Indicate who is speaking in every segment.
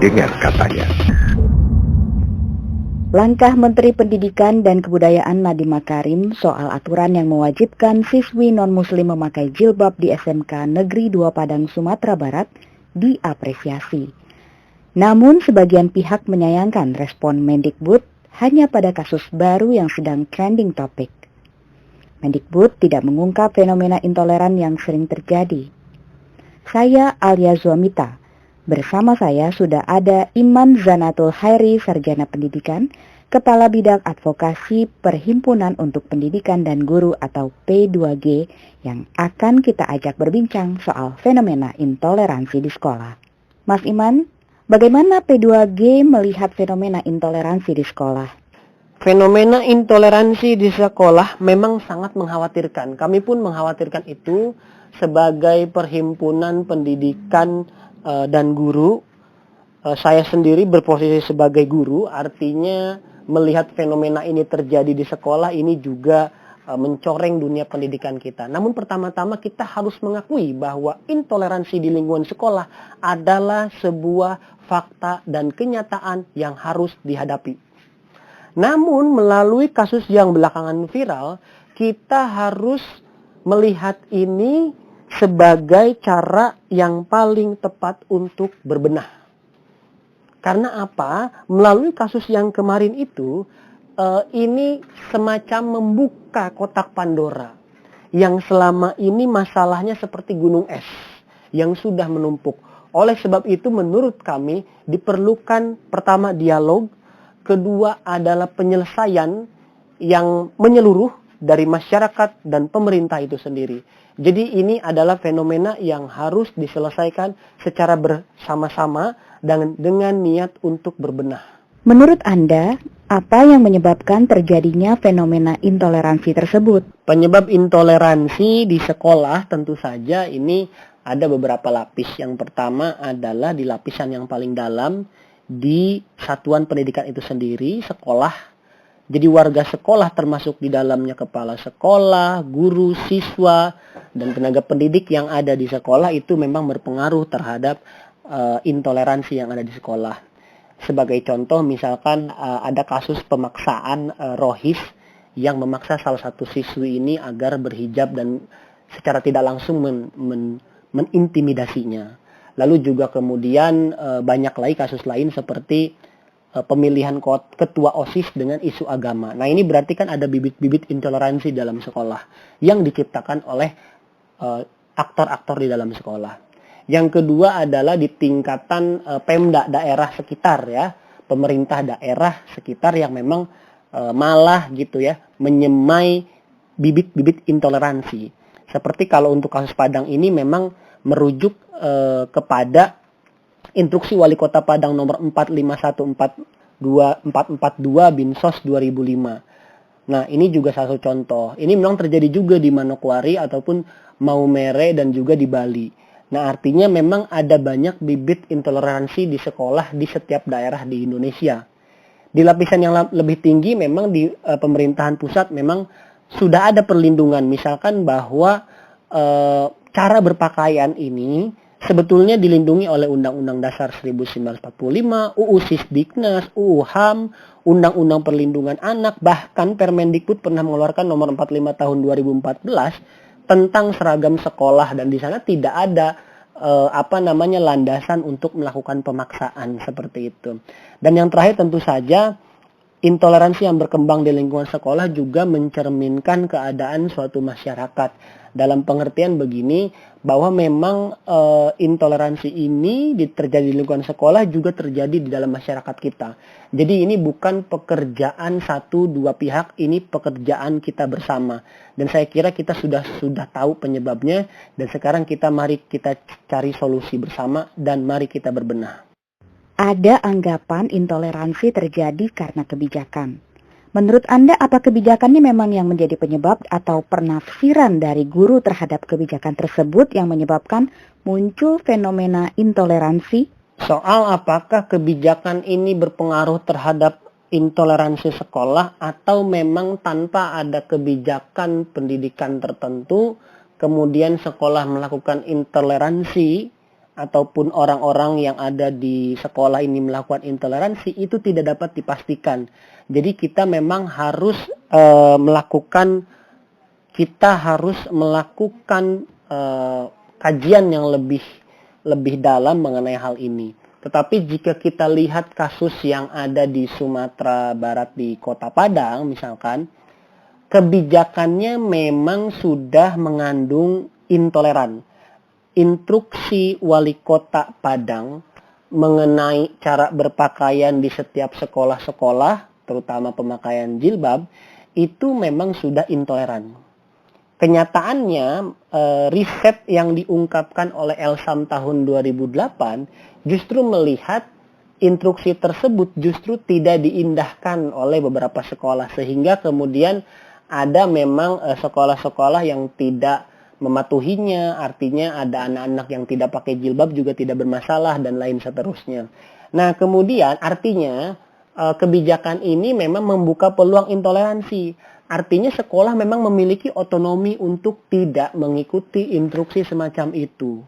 Speaker 1: Dengar katanya.
Speaker 2: Langkah Menteri Pendidikan dan Kebudayaan Nadiem Makarim soal aturan yang mewajibkan siswi non-muslim memakai jilbab di SMK Negeri 2 Padang, Sumatera Barat diapresiasi. Namun sebagian pihak menyayangkan respon Mendikbud hanya pada kasus baru yang sedang trending topik. Mendikbud tidak mengungkap fenomena intoleran yang sering terjadi. Saya Alia Zuamita. Bersama saya sudah ada Iman Zanatul Hairi, Sarjana Pendidikan, Kepala Bidang Advokasi Perhimpunan untuk Pendidikan dan Guru atau P2G, yang akan kita ajak berbincang soal fenomena intoleransi di sekolah. Mas Iman, bagaimana P2G melihat fenomena intoleransi di sekolah?
Speaker 3: Fenomena intoleransi di sekolah memang sangat mengkhawatirkan. Kami pun mengkhawatirkan itu sebagai perhimpunan pendidikan dan guru. Saya sendiri berposisi sebagai guru, artinya melihat fenomena ini terjadi di sekolah ini juga mencoreng dunia pendidikan kita. Namun pertama-tama kita harus mengakui bahwa intoleransi di lingkungan sekolah adalah sebuah fakta dan kenyataan yang harus dihadapi. Namun melalui kasus yang belakangan viral, kita harus melihat ini sebagai cara yang paling tepat untuk berbenah. Karena apa? Melalui kasus yang kemarin itu, ini semacam membuka kotak Pandora. Yang selama ini masalahnya seperti gunung es yang sudah menumpuk. Oleh sebab itu menurut kami diperlukan pertama dialog, kedua adalah penyelesaian yang menyeluruh dari masyarakat dan pemerintah itu sendiri. Jadi ini adalah fenomena yang harus diselesaikan secara bersama-sama dan dengan niat untuk berbenah.
Speaker 2: Menurut Anda, apa yang menyebabkan terjadinya fenomena intoleransi tersebut?
Speaker 3: Penyebab intoleransi di sekolah tentu saja ini ada beberapa lapis. Yang pertama adalah di lapisan yang paling dalam, di satuan pendidikan itu sendiri, sekolah. Jadi warga sekolah termasuk di dalamnya kepala sekolah, guru, siswa, dan tenaga pendidik yang ada di sekolah itu memang berpengaruh terhadap intoleransi yang ada di sekolah. Sebagai contoh misalkan ada kasus pemaksaan rohis yang memaksa salah satu siswi ini agar berhijab dan secara tidak langsung menintimidasinya. Lalu juga kemudian banyak lagi kasus lain seperti pemilihan ketua OSIS dengan isu agama. Nah ini berarti kan ada bibit-bibit intoleransi dalam sekolah yang diciptakan oleh aktor-aktor di dalam sekolah. Yang kedua adalah di tingkatan Pemda daerah sekitar ya, pemerintah daerah sekitar yang memang malah gitu ya menyemai bibit-bibit intoleransi. Seperti kalau untuk kasus Padang ini memang merujuk kepada Instruksi Wali Kota Padang nomor 45142442 Binsos 2005. Nah, ini juga satu contoh. Ini memang terjadi juga di Manokwari ataupun Maumere dan juga di Bali. Nah, artinya memang ada banyak bibit intoleransi di sekolah di setiap daerah di Indonesia. Di lapisan yang lebih tinggi memang di pemerintahan pusat memang sudah ada perlindungan. Misalkan bahwa cara berpakaian ini sebetulnya dilindungi oleh Undang-Undang Dasar 1945, UU Sisdiknas, UU HAM, Undang-Undang Perlindungan Anak, bahkan Permendikbud pernah mengeluarkan nomor 45 tahun 2014 tentang seragam sekolah, dan di sana tidak ada landasan untuk melakukan pemaksaan seperti itu. Dan yang terakhir tentu saja intoleransi yang berkembang di lingkungan sekolah juga mencerminkan keadaan suatu masyarakat. Dalam pengertian begini, bahwa memang intoleransi ini terjadi di lingkungan sekolah juga terjadi di dalam masyarakat kita. Jadi ini bukan pekerjaan satu dua pihak, ini pekerjaan kita bersama. Dan saya kira kita sudah tahu penyebabnya, dan sekarang mari kita cari solusi bersama dan mari kita berbenah.
Speaker 2: Ada anggapan intoleransi terjadi karena kebijakan. Menurut Anda, apa kebijakannya memang yang menjadi penyebab atau penafsiran dari guru terhadap kebijakan tersebut yang menyebabkan muncul fenomena intoleransi?
Speaker 3: Soal apakah kebijakan ini berpengaruh terhadap intoleransi sekolah atau memang tanpa ada kebijakan pendidikan tertentu, kemudian sekolah melakukan intoleransi ataupun orang-orang yang ada di sekolah ini melakukan intoleransi itu tidak dapat dipastikan. Jadi kita memang harus melakukan kajian yang lebih dalam mengenai hal ini. Tetapi jika kita lihat kasus yang ada di Sumatera Barat di Kota Padang misalkan, kebijakannya memang sudah mengandung intoleran. Instruksi wali kota Padang mengenai cara berpakaian di setiap sekolah-sekolah, terutama pemakaian jilbab, itu memang sudah intoleran. Kenyataannya, riset yang diungkapkan oleh Elsam tahun 2008 justru melihat instruksi tersebut justru tidak diindahkan oleh beberapa sekolah, sehingga kemudian ada memang sekolah-sekolah yang tidak mematuhinya, artinya ada anak-anak yang tidak pakai jilbab juga tidak bermasalah dan lain seterusnya. Nah, kemudian artinya kebijakan ini memang membuka peluang intoleransi. Artinya sekolah memang memiliki otonomi untuk tidak mengikuti instruksi semacam itu.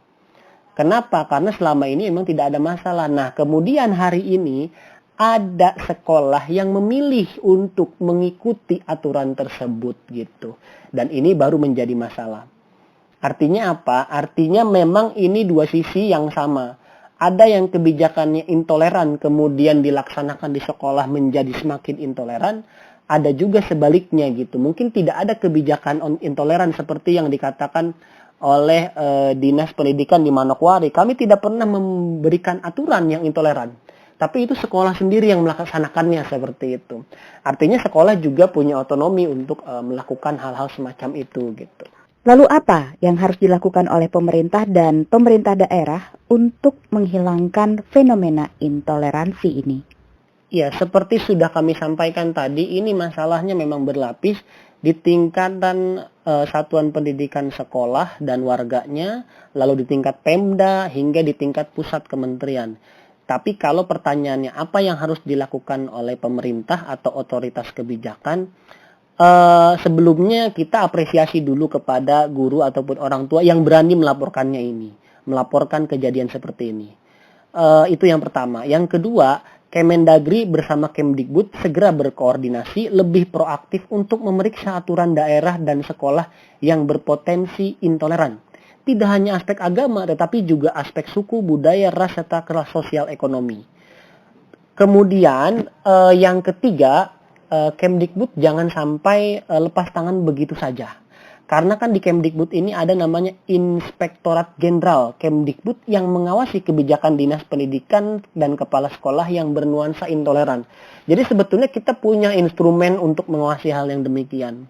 Speaker 3: Kenapa? Karena selama ini memang tidak ada masalah. Nah, kemudian hari ini ada sekolah yang memilih untuk mengikuti aturan tersebut gitu. Dan ini baru menjadi masalah. Artinya apa? Artinya memang ini dua sisi yang sama. Ada yang kebijakannya intoleran kemudian dilaksanakan di sekolah menjadi semakin intoleran. Ada juga sebaliknya gitu. Mungkin tidak ada kebijakan intoleran seperti yang dikatakan oleh Dinas Pendidikan di Manokwari. Kami tidak pernah memberikan aturan yang intoleran. Tapi itu sekolah sendiri yang melaksanakannya seperti itu. Artinya sekolah juga punya otonomi untuk melakukan hal-hal semacam itu gitu.
Speaker 2: Lalu apa yang harus dilakukan oleh pemerintah dan pemerintah daerah untuk menghilangkan fenomena intoleransi ini?
Speaker 3: Ya, seperti sudah kami sampaikan tadi, ini masalahnya memang berlapis di tingkatan satuan pendidikan sekolah dan warganya, lalu di tingkat Pemda hingga di tingkat pusat kementerian. Tapi kalau pertanyaannya apa yang harus dilakukan oleh pemerintah atau otoritas kebijakan, sebelumnya kita apresiasi dulu kepada guru ataupun orang tua yang berani melaporkannya ini, melaporkan kejadian seperti ini. Itu yang pertama. Yang kedua, Kemendagri bersama Kemdikbud segera berkoordinasi lebih proaktif untuk memeriksa aturan daerah dan sekolah yang berpotensi intoleran. Tidak hanya aspek agama, tetapi juga aspek suku, budaya, ras, serta kelas sosial ekonomi. Kemudian yang ketiga, Kemdikbud jangan sampai lepas tangan begitu saja. Karena kan di Kemdikbud ini ada namanya Inspektorat Jenderal Kemdikbud yang mengawasi kebijakan Dinas Pendidikan dan kepala sekolah yang bernuansa intoleran. Jadi sebetulnya kita punya instrumen untuk mengawasi hal yang demikian.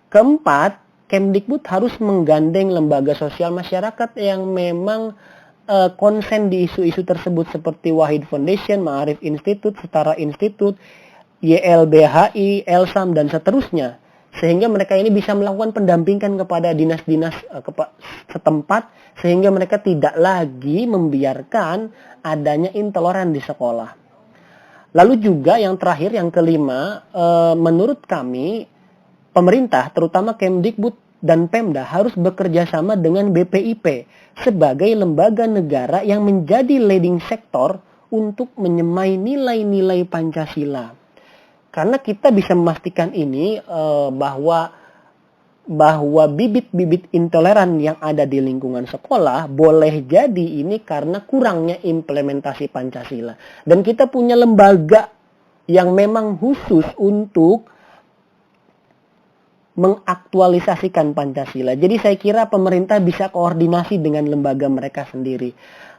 Speaker 3: Keempat, Kemdikbud harus menggandeng lembaga sosial masyarakat yang memang konsen di isu-isu tersebut seperti Wahid Foundation, Ma'arif Institute, Setara Institute, YLBHI, Elsam, dan seterusnya. Sehingga mereka ini bisa melakukan pendampingan kepada dinas-dinas setempat sehingga mereka tidak lagi membiarkan adanya intoleran di sekolah. Lalu juga yang terakhir, yang kelima, menurut kami pemerintah terutama Kemdikbud dan Pemda harus bekerja sama dengan BPIP sebagai lembaga negara yang menjadi leading sektor untuk menyemai nilai-nilai Pancasila. Karena kita bisa memastikan ini bahwa bibit-bibit intoleran yang ada di lingkungan sekolah boleh jadi ini karena kurangnya implementasi Pancasila. Dan kita punya lembaga yang memang khusus untuk mengaktualisasikan Pancasila. Jadi saya kira pemerintah bisa koordinasi dengan lembaga mereka sendiri.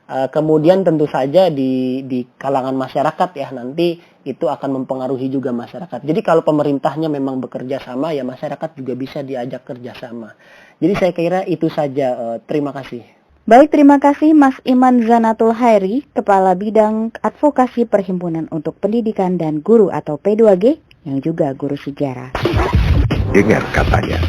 Speaker 3: Kemudian tentu saja di kalangan masyarakat ya, nanti itu akan mempengaruhi juga masyarakat. Jadi kalau pemerintahnya memang bekerja sama ya masyarakat juga bisa diajak kerjasama. Jadi saya kira itu saja. Terima kasih.
Speaker 2: Baik, terima kasih Mas Iman Zanatul Hairi, Kepala Bidang Advokasi Perhimpunan untuk Pendidikan dan Guru atau P2G, yang juga guru sejarah.
Speaker 1: Dengar katanya.